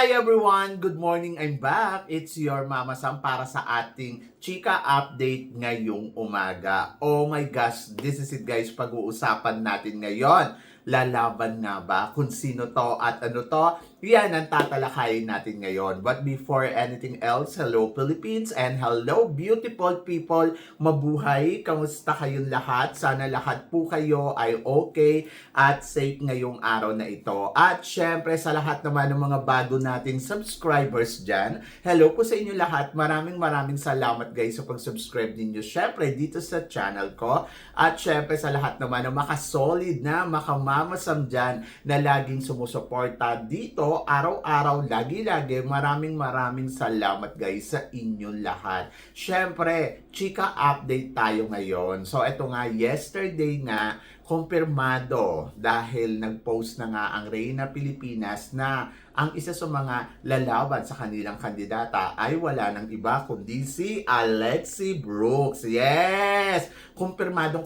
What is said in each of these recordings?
Hi everyone! Good morning, I'm back. It's your Mama Sam para sa ating chika update ngayong umaga. Oh my gosh, this is it guys, pag-uusapan natin ngayon. Lalaban nga ba kung sino to at ano to? Yan ang tatalakayin natin ngayon. But before anything else, hello Philippines and hello beautiful people. Mabuhay! Kamusta kayong lahat? Sana lahat po kayo ay okay at safe ngayong araw na ito. At syempre sa lahat naman ng mga bago nating subscribers dyan, hello po sa inyo lahat. Maraming salamat guys sa pag-subscribe ninyo syempre dito sa channel ko. At syempre sa lahat naman ng makasolid na makamamasam dyan na laging sumusuporta dito araw-araw, lagi-lagi. Maraming salamat guys sa inyong lahat. Syempre, chika update tayo ngayon. So eto nga, yesterday nga, kumpirmado dahil nag-post na nga ang Reyna Pilipinas na ang isa sa mga lalaban sa kanilang kandidata ay wala nang iba kundi si Alexi Brooks. Yes! Kumpirmado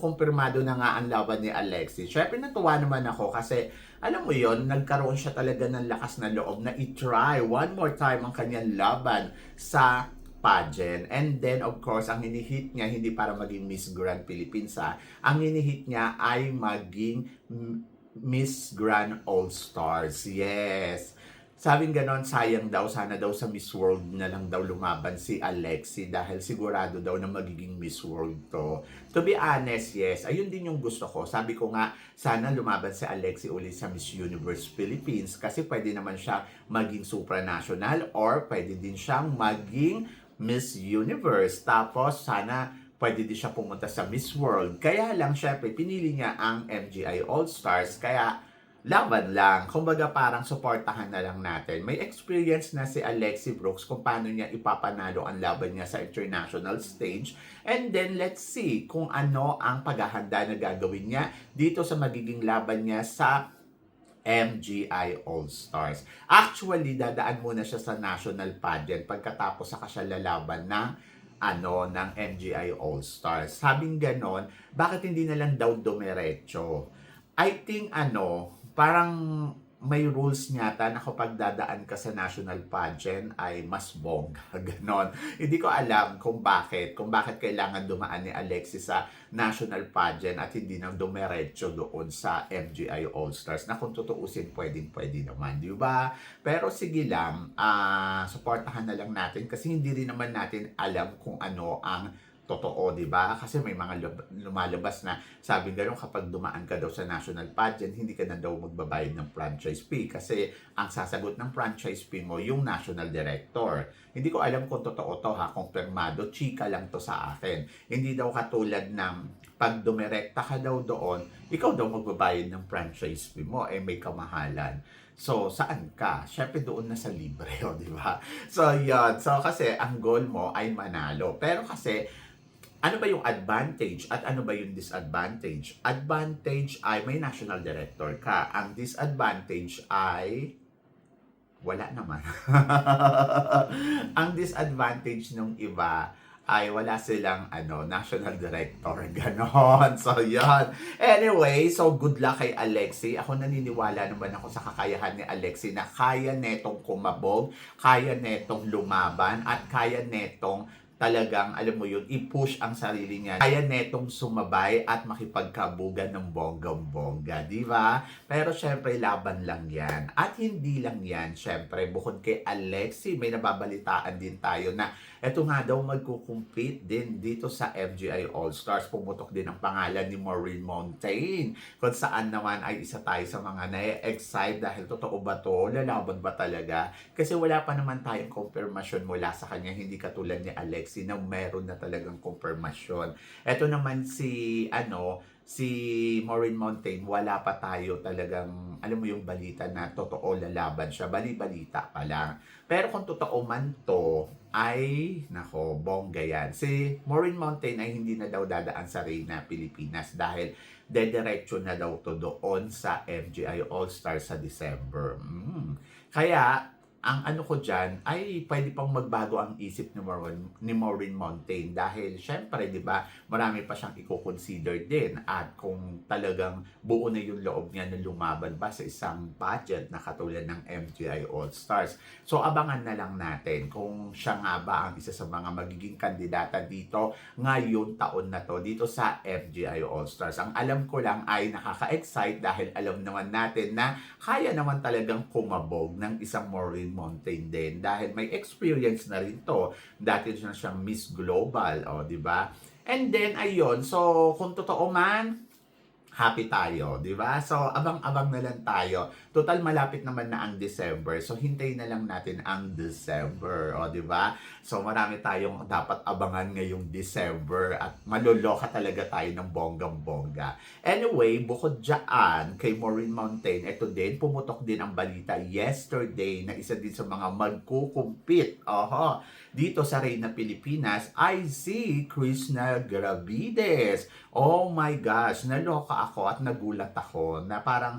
na nga ang laban ni Alexi. Syempre natuwa naman ako kasi alam mo yon, nagkaroon siya talaga ng lakas na loob na i-try one more time ang kanyang laban sa pageant. And then, of course, ang hinihit niya, hindi para maging Miss Grand Philippines, ang hinihit niya ay maging Miss Grand All-Stars. Yes. Sabing ganon, sayang daw, sana daw sa Miss World na lang daw lumaban si Alexi dahil sigurado daw na magiging Miss World to. To be honest, yes, ayun din yung gusto ko. Sabi ko nga, sana lumaban si Alexi ulit sa Miss Universe Philippines kasi pwede naman siya maging supranational or pwede din siyang maging Miss Universe. Tapos, sana pwede din siya pumunta sa Miss World. Kaya lang, syempre, pinili niya ang MGI All-Stars. Kaya, laban lang. Kumbaga, parang suportahan na lang natin. May experience na si Alexi Brooks kung paano niya ipapanalo ang laban niya sa international stage. And then, let's see kung ano ang paghahanda na gagawin niya dito sa magiging laban niya sa MGI All-Stars. Actually, dadaan muna siya sa national pageant pagkatapos saka siya lalaban ng MGI All-Stars. Sabing ganon, bakit hindi na lang daw dumiretso? I think parang may rules nyata na kapag dadaan ka sa national pageant ay mas bongga, ganon. Hindi ko alam kung bakit kailangan dumaan ni Alexis sa national pageant at hindi nang dumiretso doon sa MGI All-Stars na kung tutuusin pwede naman, di ba? Pero sige lang, suportahan na lang natin kasi hindi rin naman natin alam kung ano ang totoo, di ba? Kasi may mga lumalabas na sabi gano'n kapag dumaan ka daw sa national pageant, hindi ka na daw magbabayad ng franchise fee kasi ang sasagot ng franchise fee mo yung national director. Hindi ko alam kung totoo to kumpirmado, chika lang to sa akin. Hindi daw katulad ng pag dumirekta ka daw doon, ikaw daw magbabayad ng franchise fee mo, may kamahalan. So, saan ka? Syempre doon na sa libre, di ba? So, yun. So, kasi ang goal mo ay manalo. Pero kasi, ano ba yung advantage at ano ba yung disadvantage? Advantage ay may national director ka. Ang disadvantage ay wala naman. Ang disadvantage nung iba ay wala silang national director. Ganon. So, yan. Anyway, so good luck kay Alexi. Ako naniniwala naman ako sa kakayahan ni Alexi na kaya netong kumabog, kaya netong lumaban, at kaya netong talagang, alam mo yun, i-push ang sarili niya. Kaya netong sumabay at makipagkabugan ng bonggang-bongga, di ba? Pero syempre, laban lang yan. At hindi lang yan, syempre, bukod kay Alexi, may nababalitaan din tayo na eto nga daw magkukumpete din dito sa MGI All-Stars. Pumutok din ang pangalan ni Maureen Montaigne. Kung saan naman ay isa tayo sa mga na-excite dahil totoo ba to? Lalaban ba talaga? Kasi wala pa naman tayong confirmation mula sa kanya. Hindi katulad ni Alexi na meron na talagang confirmation. Eto naman si Maureen Montaigne, wala pa tayo talagang, alam mo yung balita na totoo lalaban siya. Bali-balita pa lang. Pero kung totoo man to, ay, bongga yan. Si Maureen Montaigne ay hindi na daw dadaan sa Reyna Pilipinas dahil dediretso na daw to doon sa MGI All-Stars sa December. Kaya, ang ano ko diyan ay puwede pang magbago ang isip ni Maureen Montaigne dahil siyempre 'di ba, marami pa siyang iko-consider din at kung talagang buo na yung loob niya na lumaban pa sa isang pageant na katulad ng MGI All-Stars. So abangan na lang natin kung siya nga ba ang isa sa mga magiging kandidata dito ngayong taon na 'to dito sa MGI All-Stars. Ang alam ko lang ay nakaka-excite dahil alam naman natin na kaya naman talagang kumabog ng isang Maureen Montaigne din dahil may experience na rin to. Dati na siyang Miss Global, o di ba? And then ayun, so kung totoo man, happy tayo, di ba? So, abang-abang na lang tayo. Total, malapit naman na ang December. So, hintayin na lang natin ang December, o di ba? So, marami tayong dapat abangan ngayong December at maloloka talaga tayo ng bonggang-bongga. Anyway, bukod dyan, kay Maureen Montaigne, ito din, pumutok din ang balita yesterday na isa din sa mga magkukumpit. Oho, dito sa Reyna Pilipinas ay si Krishna Gravides. Oh my gosh, naloka ako at nagulat ako na parang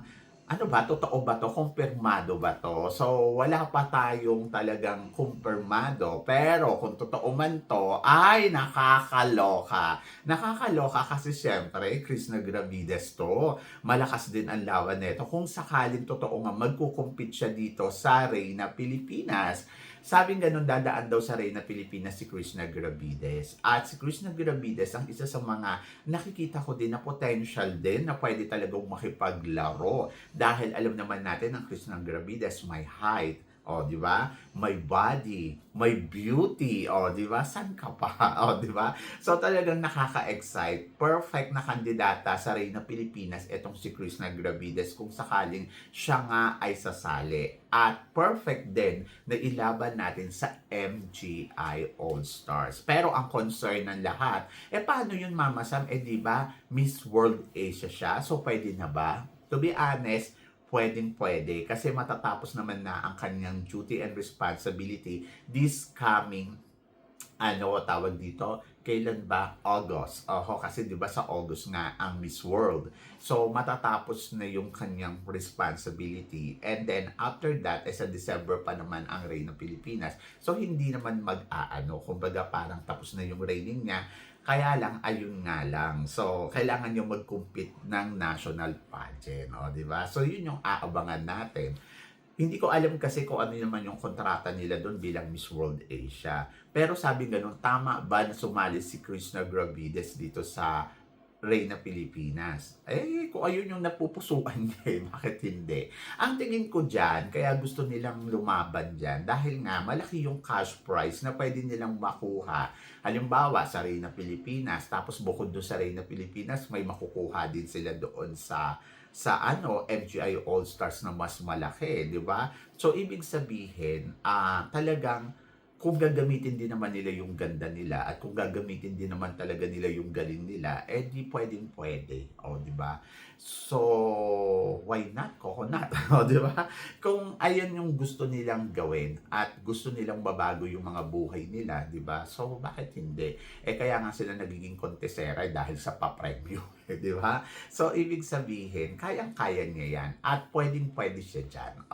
ano ba, totoo ba to? Kumpirmado ba to? So, wala pa tayong talagang kumpirmado. Pero kung totoo man to, ay nakakaloka. Nakakaloka kasi syempre, Krishna Gravides to. Malakas din ang laban nito. Kung sakaling totoo nga, magkukumpit siya dito sa Reyna Pilipinas. Sabing ganun, dadaan daw sa Reyna Pilipinas si Krishna Gravides. At si Krishna Gravides ang isa sa mga nakikita ko din na potential din na pwede talagang makipaglaro. Dahil alam naman natin ang Krishna Gravides may height, o di ba? May body, may beauty, o di ba? San ka pa? O di ba? So talagang nakaka-excite. Perfect na kandidata sa Reyna Pilipinas itong si Krishna Gravides kung sakaling siya nga ay sasali. At perfect din na ilaban natin sa MGI All-Stars. Pero ang concern ng lahat, paano yun, Mama Sam? Di ba, Miss World Asia siya? So pwede na ba? To be honest, pwedeng-pwede kasi matatapos naman na ang kanyang duty and responsibility this coming tawag dito, kailan ba? August. Kasi 'di ba sa August nga ang Miss World. So matatapos na yung kanyang responsibility. And then after that, sa December pa naman ang Reyna Pilipinas. So hindi naman kumbaga parang tapos na yung reigning niya. Kaya lang, ayun nga lang. So, kailangan yung mag-compete ng national pageant, di ba? So, yun yung aabangan natin. Hindi ko alam kasi kung ano naman yung kontrata nila doon bilang Miss World Asia. Pero sabi ganun, tama ba na sumali si Krishna Gravides dito sa Reyna Pilipinas? Kung ayun yung napupusuan niya, bakit hindi? Ang tingin ko dyan, kaya gusto nilang lumaban dyan, dahil nga malaki yung cash prize na pwede nilang makuha. Halimbawa, sa Reyna Pilipinas, tapos bukod doon sa Reyna Pilipinas, may makukuha din sila doon sa MGI All-Stars na mas malaki, di ba? So, ibig sabihin, talagang kung gagamitin din naman nila yung ganda nila at kung gagamitin din naman talaga nila yung galing nila, di pwedeng-pwede. O, di ba? So, why not? Coconut. O, di ba? Kung ayan yung gusto nilang gawin at gusto nilang babago yung mga buhay nila, di ba? So, bakit hindi? Kaya nga sila nagiging kontesera dahil sa pa-premyo. Di ba? So, ibig sabihin, kayang-kaya niya yan at pwedeng-pwede siya dyan.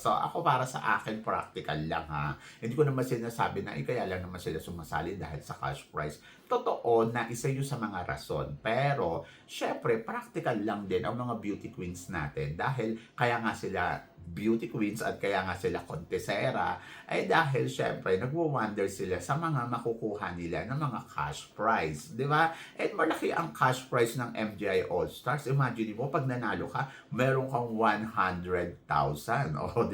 So, ako para sa akin, practical lang ha. Hindi ko naman sinasabi na kaya lang naman sila sumasali dahil sa cash prize. Totoo na isa yun sa mga rason. Pero, syempre, practical lang din ang mga beauty queens natin dahil kaya nga sila beauty queens at kaya nga sila kontesera dahil syempre nagwo-wonder sila sa mga makukuha nila ng mga cash prize, di ba? At malaki ang cash prize ng MGI All-Stars. Imagine mo pag nanalo ka, meron kang 100,000,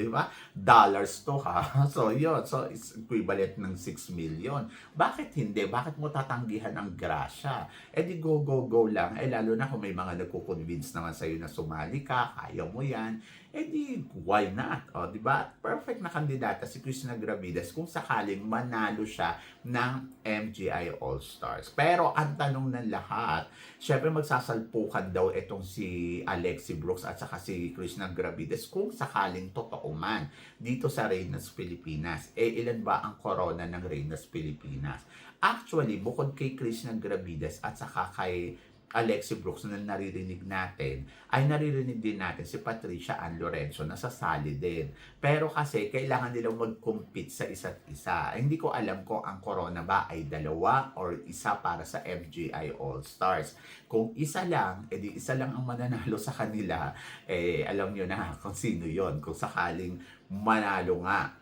di ba? Dollars to ha. So yun, so it's equivalent ng 6 million. Bakit hindi? Bakit mo tatanggihan ang grasya? Di go lang. Lalo na kung may mga nagko-convince naman sa'yo na sumali ka, kaya mo yan. Di why not? Di ba? Perfect na kandidata si Krishna Gravides kung sakaling manalo siya ng MGI All-Stars. Pero ang tanong ng lahat, syempre magsasalpukan daw itong si Alexi Brooks at saka si Krishna Gravides kung sakaling totoo man dito sa Reynas Pilipinas. Ilan ba ang corona ng Reynas Pilipinas? Actually, bukod kay Krishna Gravides at saka kay Alexi Brooks na naririnig natin, ay naririnig din natin si Patricia Ann Lorenzo na sasali din. Pero kasi kailangan nilang mag-compete sa isa't isa. Hindi ko alam kung ang Corona ba ay dalawa or isa para sa MGI All-Stars. Kung isa lang, edi isa lang ang mananalo sa kanila, alam nyo na kung sino yon kung sakaling manalo nga.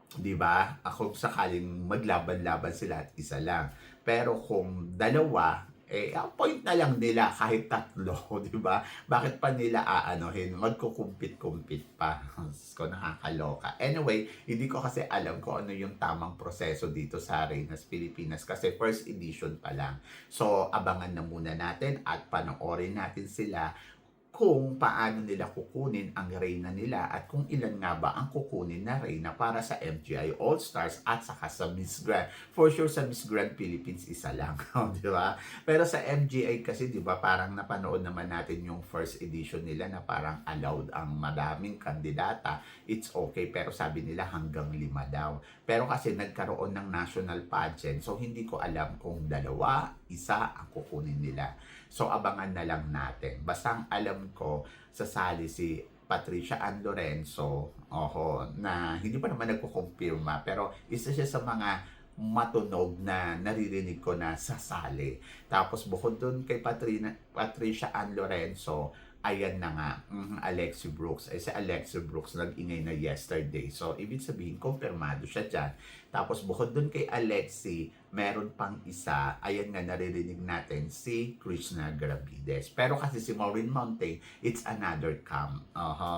'Di ba? Ako sakaling maglaban-laban sila at isa lang. Pero kung dalawa, ang point na lang nila kahit tatlo, 'di ba? Bakit pa nila aanohin, magkukumpit-kumpit pa. Ko nakakaloka. Anyway, hindi ko kasi alam kung ano yung tamang proseso dito sa Reynas Pilipinas kasi first edition pa lang. So, abangan na muna natin at panoorin natin sila kung paano nila kukunin ang reyna nila at kung ilan nga ba ang kukunin na reyna para sa MGI All-Stars at saka sa Miss Grand. For sure sa Miss Grand Philippines isa lang, di ba? Pero sa MGI kasi, di ba, parang napanood naman natin yung first edition nila na parang allowed ang madaming kandidata. It's okay, pero sabi nila hanggang 5 daw. Pero kasi nagkaroon ng national pageant, so hindi ko alam kung dalawa, isa ang kukunin nila. So, abangan na lang natin. Basta ang alam ko, sasali si Patricia Ann Lorenzo, na hindi pa naman nagkukumpirma, pero isa siya sa mga matunog na naririnig ko na sasali. Tapos, bukod dun kay Patricia Ann Lorenzo, ayan na nga, Alexi Brooks. Si Alexi Brooks nag-ingay na yesterday. So, ibig sabihin, kumpirmado siya dyan. Tapos, bukod dun kay Alexi, meron pang isa, ayan nga naririnig natin, si Krishna Gravides. Pero kasi si Maureen Monteng, it's another camp.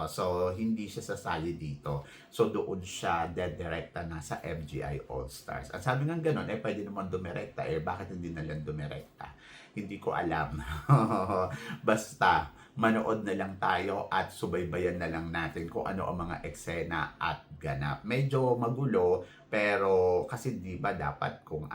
So, hindi siya sasali dito. So, doon siya dedirekta na sa MGI All-Stars. At sabi nga ganun, pwede naman dumirekta. Bakit hindi na lang dumirekta? Hindi ko alam. Basta, manood na lang tayo at subaybayan na lang natin kung ano ang mga eksena at ganap. Medyo magulo, pero kasi di ba dapat kung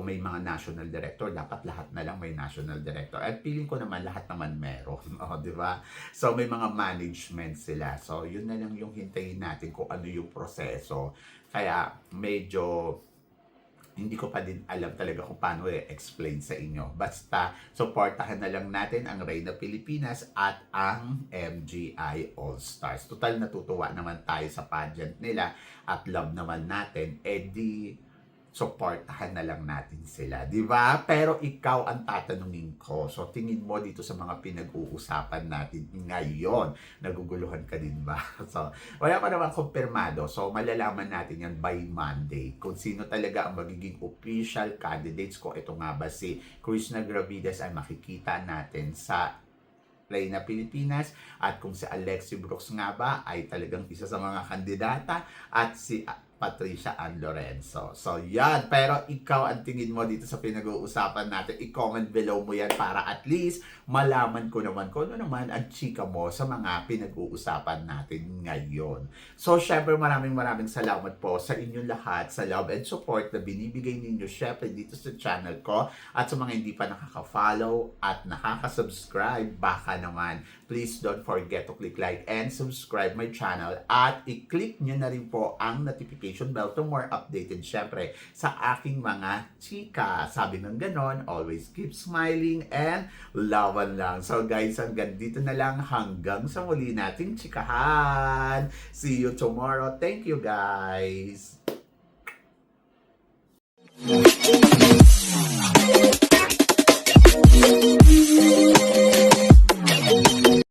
may mga national director, dapat lahat na lang may national director. At feeling ko naman lahat naman meron, di ba? So may mga management sila. So yun na lang yung hintayin natin kung ano yung proseso. Kaya medyo hindi ko pa din alam talaga kung paano i-explain sa inyo. Basta, supportahan na lang natin ang Reyna Pilipinas at ang MGI All-Stars. Total natutuwa naman tayo sa pageant nila at love naman natin. Di supportahan na lang natin sila, di ba? Pero ikaw ang tatanungin ko. So, tingin mo dito sa mga pinag-uusapan natin ngayon. Naguguluhan ka din ba? So, wala pa naman kumpirmado. So, malalaman natin yan by Monday. Kung sino talaga ang magiging official candidates ko. Ito nga ba si Krishna Gravides ay makikita natin sa Reyna Pilipinas at kung si Alexi Brooks nga ba ay talagang isa sa mga kandidata at si Patricia Ann Lorenzo. So, yan. Pero ikaw ang tingin mo dito sa pinag-uusapan natin. I-comment below mo yan para at least malaman ko naman kung ano naman ang chika mo sa mga pinag-uusapan natin ngayon. So, syempre maraming salamat po sa inyong lahat sa love and support na binibigay ninyo syempre dito sa channel ko at sa mga hindi pa nakaka-follow at nakaka-subscribe, baka naman please don't forget to click like and subscribe my channel at i-click nyo na rin po ang notification bell to more updated syempre sa aking mga chika. Sabi ng ganon, always keep smiling and laban lang. So guys, hanggang dito na lang, hanggang sa muli nating chikahan. See you tomorrow. Thank you guys.